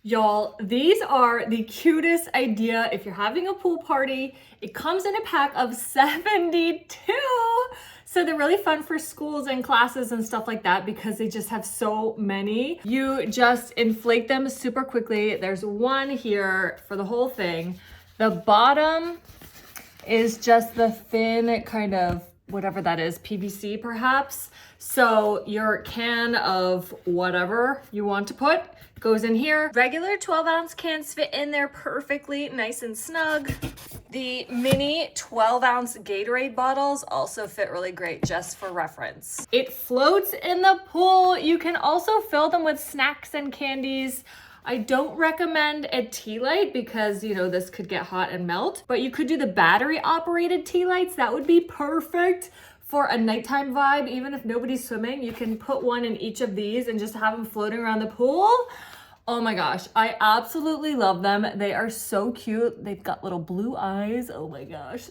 Y'all, these are the cutest idea if you're having a pool party. It comes in a pack of 72. So they're really fun for schools and classes and stuff like that because they just have so many. You just inflate them super quickly. There's one here for the whole thing. The bottom is just the thin kind of whatever that is, PVC perhaps. So your can of whatever you want to put goes in here. Regular 12-ounce cans fit in there perfectly, nice and snug. The mini 12-ounce Gatorade bottles also fit really great, just for reference. It floats in the pool. You can also fill them with snacks and candies. I don't recommend a tea light because, you know, this could get hot and melt, but you could do the battery operated tea lights. That would be perfect for a nighttime vibe. Even if nobody's swimming, you can put one in each of these and just have them floating around the pool. Oh my gosh, I absolutely love them. They are so cute. They've got little blue eyes. Oh my gosh.